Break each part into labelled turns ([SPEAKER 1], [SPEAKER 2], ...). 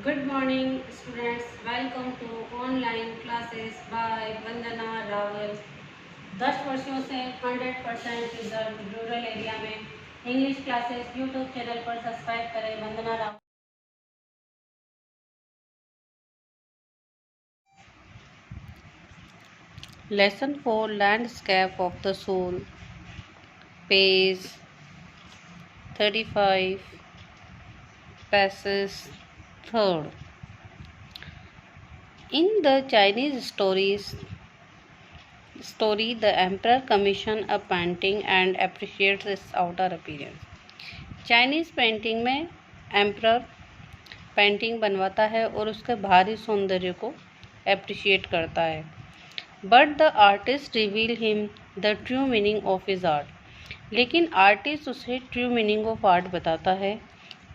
[SPEAKER 1] Good morning, students. Welcome to online classes by वंदना रावल। 10 वर्षों से 100% result rural area में English classes YouTube channel पर subscribe करें। वंदना Rawal.
[SPEAKER 2] Lesson 4 Landscape of the Soul, page 35, passage 3rd. In the Chinese story, the emperor commissioned a painting and appreciates its outer appearance. Chinese painting में emperor painting बनवाता है और उसके बाहरी सौंदर्य को एप्रिशिएट करता है। But the artist reveal him the true meaning of his art, लेकिन आर्टिस्ट उसे ट्रू मीनिंग ऑफ आर्ट बताता है।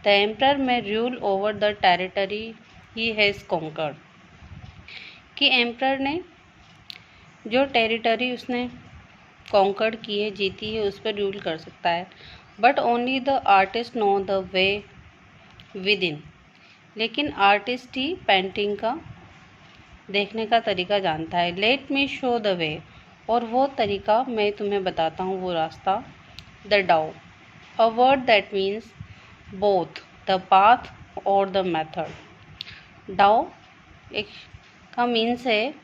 [SPEAKER 2] The emperor may rule over the territory he has conquered, कि एम्परर ने जो टेरिटरी उसने कॉन्कर्ड की है, जीती है, उस पर रूल कर सकता है। But only the artist know the way with in, लेकिन आर्टिस्ट ही पेंटिंग का देखने का तरीका जानता है। Let me show the way, और वो तरीका मैं तुम्हें बताता हूँ, वो रास्ता। The Dow, a word that means both the path और द मेथड। डाओ एक का मीन्स है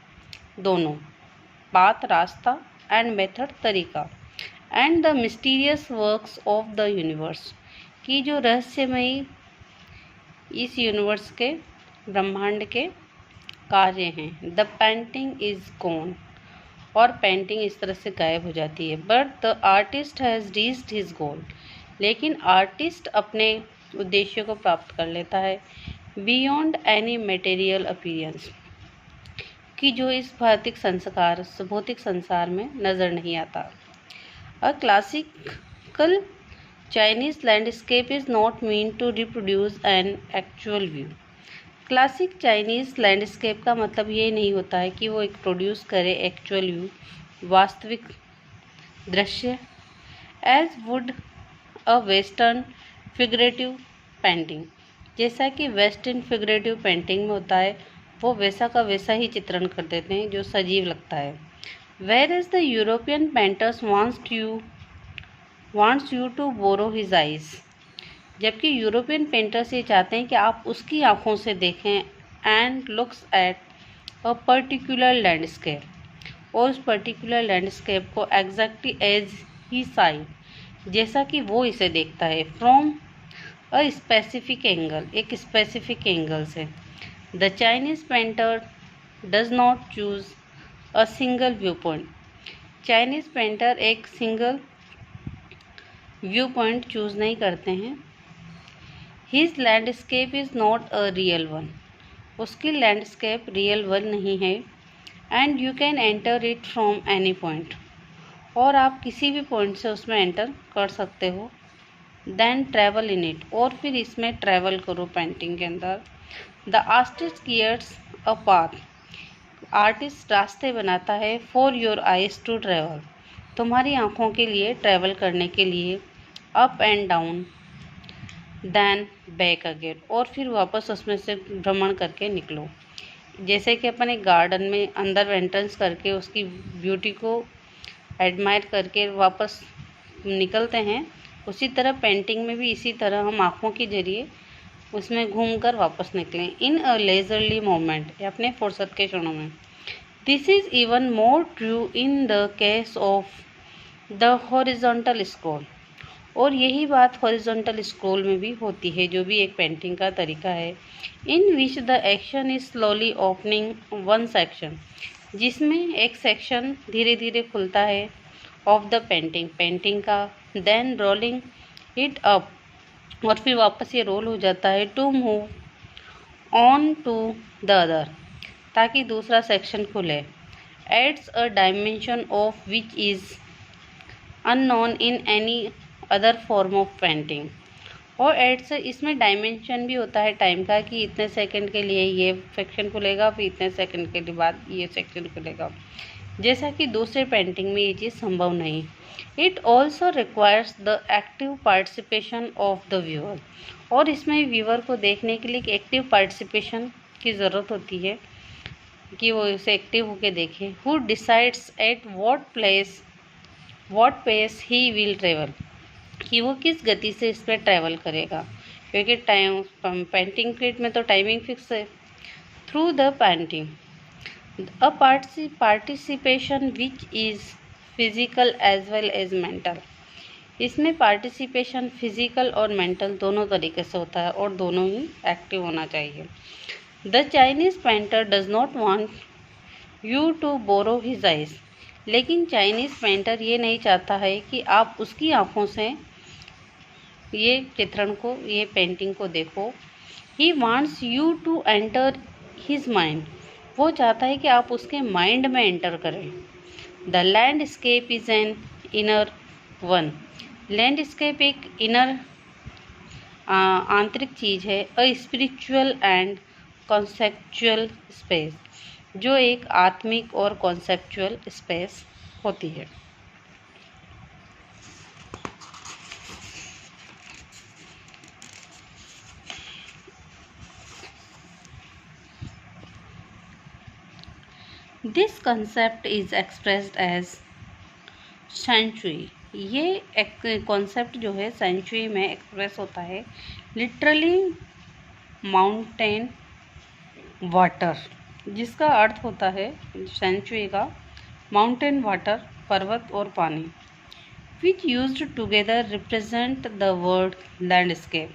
[SPEAKER 2] दोनों, पाथ रास्ता एंड मेथड तरीका। And the mysterious works of the universe, की जो रहस्यमयी इस यूनिवर्स के ब्रह्मांड के कार्य हैं। द पेंटिंग इज गॉन, और पेंटिंग इस तरह से गायब हो जाती है। But the artist has reached his goal, लेकिन आर्टिस्ट अपने उद्देश्य को प्राप्त कर लेता है। बियॉन्ड एनी मटेरियल अपीयरेंस, कि जो इस भौतिक संसार में नज़र नहीं आता। A classical Chinese landscape is not mean to reproduce an actual view. Classic Chinese landscape का मतलब ये नहीं होता है कि वो एक प्रोड्यूस करे एक्चुअल व्यू, वास्तविक दृश्य, as would a western figurative painting, जैसा कि वेस्टर्न फिगरेटिव पेंटिंग में होता है। वो वैसा का वैसा ही चित्रण कर देते हैं जो सजीव लगता है। Where is the European painters wants you to borrow his eyes, जबकि यूरोपियन पेंटर्स ये चाहते हैं कि आप उसकी आंखों से देखें। And looks at a particular landscape, और उस पर्टिकुलर लैंडस्केप को एग्जैक्टली एज ही साइड, जैसा कि वो इसे देखता है, फ्रॉम अ स्पेसिफिक एंगल, एक स्पेसिफिक एंगल से। The Chinese painter does not choose a single view point, Chinese painter एक सिंगल व्यू पॉइंट चूज नहीं करते हैं। His landscape is not a real one, उसकी लैंडस्केप रियल वन नहीं है। And you can enter it from any point, और आप किसी भी पॉइंट से उसमें एंटर कर सकते हो। देन ट्रैवल इन इट, और फिर इसमें ट्रैवल करो पेंटिंग के अंदर। The artist creates a path, artist रास्ते बनाता है। For your eyes to travel, तुम्हारी आँखों के लिए ट्रैवल करने के लिए। Up and down, then back again, और फिर वापस उसमें से भ्रमण करके निकलो। जैसे कि अपन एक गार्डन में अंदर एंट्रेंस करके उसकी ब्यूटी को एडमायर करके वापस निकलते हैं, उसी तरह पेंटिंग में भी इसी तरह हम आँखों के जरिए उसमें घूमकर वापस निकलें। इन अ लेजरली मोमेंट, अपने फुर्सत के क्षणों में। This is even more true in the case of the horizontal scroll, और यही बात हॉरिजॉन्टल स्क्रॉल में भी होती है, जो भी एक पेंटिंग का तरीका है। In which the action is slowly opening one section, जिसमें एक सेक्शन धीरे धीरे खुलता है ऑफ द पेंटिंग का। देन रोलिंग इट अप, और फिर वापस ये रोल हो जाता है। To move on to the other, ताकि दूसरा सेक्शन खुले। Adds a dimension of which is unknown in any other form of painting, और एड्स इसमें डायमेंशन भी होता है टाइम का, कि इतने सेकंड के लिए ये सेक्शन खुलेगा, फिर इतने सेकंड के लिए बाद ये सेक्शन खुलेगा। जैसा कि दूसरे पेंटिंग में ये चीज़ संभव नहीं। It also requires the active participation of the viewer, और इसमें व्यूअर को देखने के लिए एक्टिव पार्टिसिपेशन की ज़रूरत होती है कि वो इसे एक्टिव होकर देखे। Who decides at what pace he will travel, कि वो किस गति से इस पर ट्रैवल करेगा, क्योंकि पेंटिंग क्रिएट में तो टाइमिंग फिक्स है। Through the painting a participation which is physical as well as mental, इसमें पार्टिसिपेशन फिजिकल और मेंटल दोनों तरीके से होता है और दोनों ही एक्टिव होना चाहिए। The Chinese painter does not want you to borrow his eyes, लेकिन चाइनीज़ पेंटर ये नहीं चाहता है कि आप उसकी आँखों से ये चित्रण को, ये पेंटिंग को देखो। He wants you to enter his mind, वो चाहता है कि आप उसके माइंड में एंटर करें। The landscape is an inner one, landscape एक इनर आंतरिक चीज़ है। A spiritual and conceptual space, जो एक आत्मिक और कॉन्सेप्चुअल स्पेस होती है। This concept is expressed as century, ये एक कॉन्सेप्ट जो है सेंचुरी में एक्सप्रेस होता है। लिटरली माउंटेन वाटर, जिसका अर्थ होता है सेंचुरी का माउंटेन वाटर, पर्वत और पानी। Which used together represent the word landscape,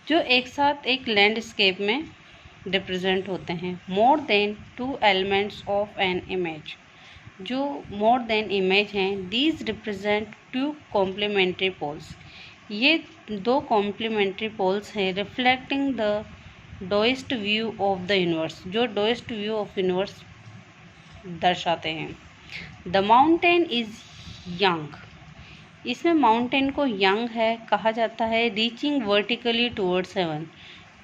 [SPEAKER 2] जो एक साथ एक लैंडस्केप में रिप्रेजेंट होते हैं। More than two elements of an image, जो मोर देन इमेज हैं। These represent two complementary poles, ये दो कॉम्प्लीमेंट्री पोल्स हैं। Reflecting the Daoist view of the universe, जो डोइस्ट व्यू ऑफ यूनिवर्स दर्शाते हैं। द माउंटेन इज यंग, इसमें mountain को यंग है कहा जाता है। रीचिंग वर्टिकली टूवर्ड्स हेवन,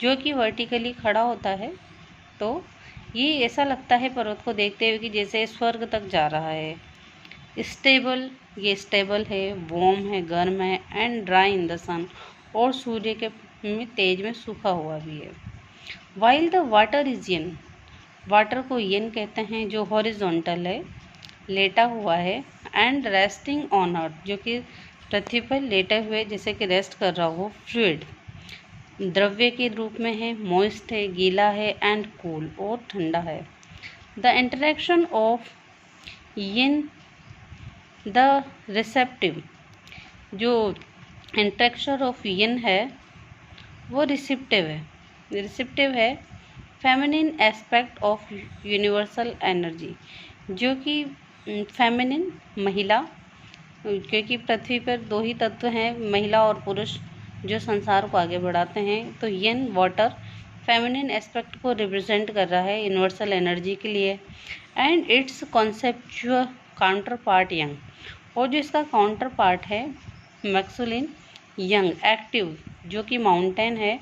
[SPEAKER 2] जो कि वर्टिकली खड़ा होता है, तो ये ऐसा लगता है पर्वत को देखते हुए कि जैसे स्वर्ग तक जा रहा है। स्टेबल, ये स्टेबल है, वार्म है, गर्म है। एंड ड्राई इन द सन, और सूर्य के तेज में सूखा हुआ भी है। While the water is yen, water को येन कहते हैं, जो हॉरिजॉन्टल है, लेटा हुआ है। एंड रेस्टिंग ऑन अर्थ, जो कि पृथ्वी पर लेटे हुए जैसे कि रेस्ट कर रहा हो। फ्लूइड, द्रव्य के रूप में है। मॉइस्ट है, गीला है। एंड कूल, और ठंडा है। The interaction of yin the receptive, जो इंटरेक्शन ऑफ यिन है वो रिसेप्टिव है। Feminine aspect of universal energy, जो कि फेमिनिन महिला, क्योंकि पृथ्वी पर दो ही तत्व हैं, महिला और पुरुष, जो संसार को आगे बढ़ाते हैं। तो यन वाटर फेमिनिन एस्पेक्ट को रिप्रेजेंट कर रहा है यूनिवर्सल एनर्जी के लिए। And it's conceptual counter part young, और जो इसका काउंटर पार्ट है मैक्सुलिन यंग एक्टिव, जो कि माउंटेन है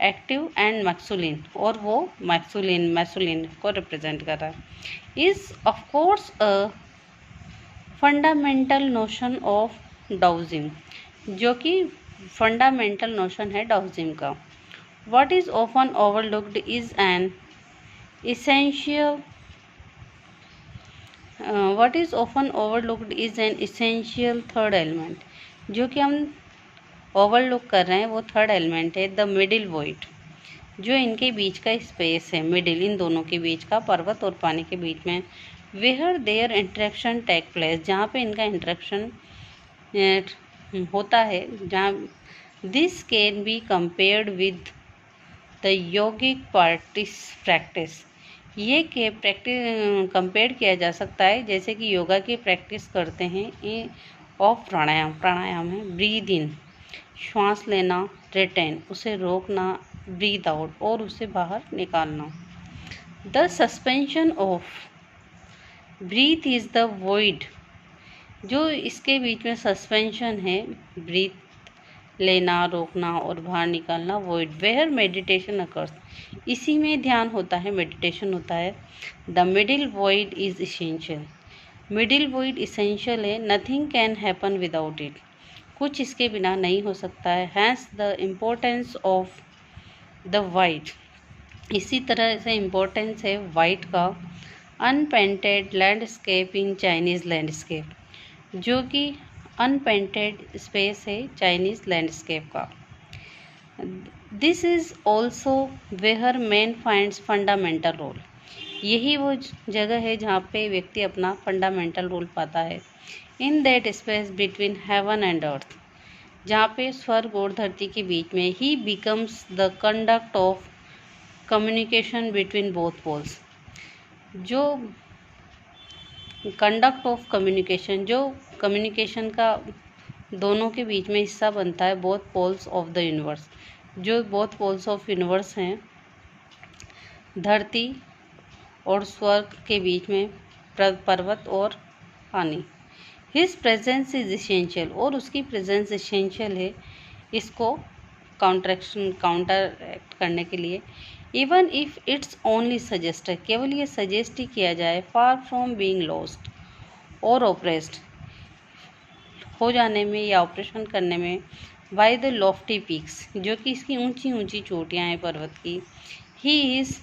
[SPEAKER 2] एक्टिव एंड मैक्सुलिन, और वो मैक्सुलिन को रिप्रेजेंट कर रहा है। Is of course a fundamental notion of dowsing, जो कि फंडामेंटल नोशन है डाउजिंग का। What is often overlooked is an essential third element, जो कि हम ओवरलुक कर रहे हैं वो थर्ड एलिमेंट है। द मिडिल वॉइड, जो इनके बीच का स्पेस है, मिडिल इन दोनों के बीच का, पर्वत और पानी के बीच में। Where their interaction take place, जहाँ पे इनका इंटरेक्शन होता है, जहाँ this can be compared with the yogic practice, ये के प्रैक्टिस कंपेयर किया जा सकता है जैसे कि योगा की प्रैक्टिस करते हैं। ऑफ प्राणायाम है। ब्रीद इन, श्वास लेना। रिटेन, उसे रोकना। ब्रीद आउट, और उसे बाहर निकालना। The suspension of breath is the void, जो इसके बीच में सस्पेंशन है ब्रीथ लेना, रोकना और बाहर निकालना, वॉइड वेयर मेडिटेशन अकर्स, इसी में ध्यान होता है, मेडिटेशन होता है। The middle void is essential, middle void essential है, nothing can happen without it, कुछ इसके बिना नहीं हो सकता है। Hence the importance of the white, इसी तरह से इम्पोर्टेंस है वाइट का। Unpainted landscape in Chinese landscape, जो कि अनपेंटेड स्पेस है चाइनीज़ लैंडस्केप का। This is also where man finds fundamental role, यही वो जगह है जहाँ पे व्यक्ति अपना फंडामेंटल रोल पाता है। In that space between heaven and earth, जहाँ पे स्वर्ग और धरती के बीच में, he becomes the conduct of communication between both poles, जो कंडक्ट ऑफ कम्युनिकेशन, जो कम्युनिकेशन का दोनों के बीच में हिस्सा बनता है, both poles of the universe, जो बोथ पोल्स ऑफ यूनिवर्स हैं, धरती और स्वर्ग के बीच में पर्वत और पानी। हिज प्रेजेंस इज इसेंशियल, और उसकी प्रेजेंस इसेंशियल है इसको काउंटर एक्ट करने के लिए। Even if it's only suggested, केवल ये सजेस्ट ही किया जाए, फार फ्रॉम बीइंग लॉस्ट और ऑप्रेस्ड, हो जाने में या ऑपरेशन करने में, बाय द लॉफ्टी पीक्स, जो कि इसकी ऊंची ऊंची चोटियां हैं पर्वत की। He is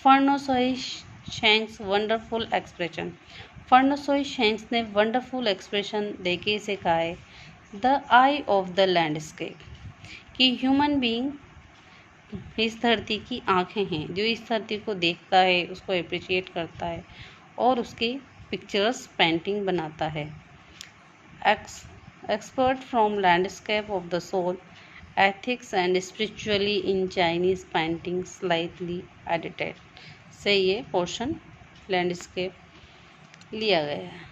[SPEAKER 2] François Cheng's wonderful expression, François Cheng's ने वंडरफुल एक्सप्रेशन देके इसे कहा है, the eye of the landscape, कि ह्यूमन बीइंग इस धरती की आंखें हैं, जो इस धरती को देखता है, उसको अप्रिशिएट करता है और उसकी पिक्चर्स पेंटिंग बनाता है। Expert from landscape of the soul, ethics and spiritually in Chinese painting slightly edited, से ये पोर्शन लैंडस्केप लिया गया है।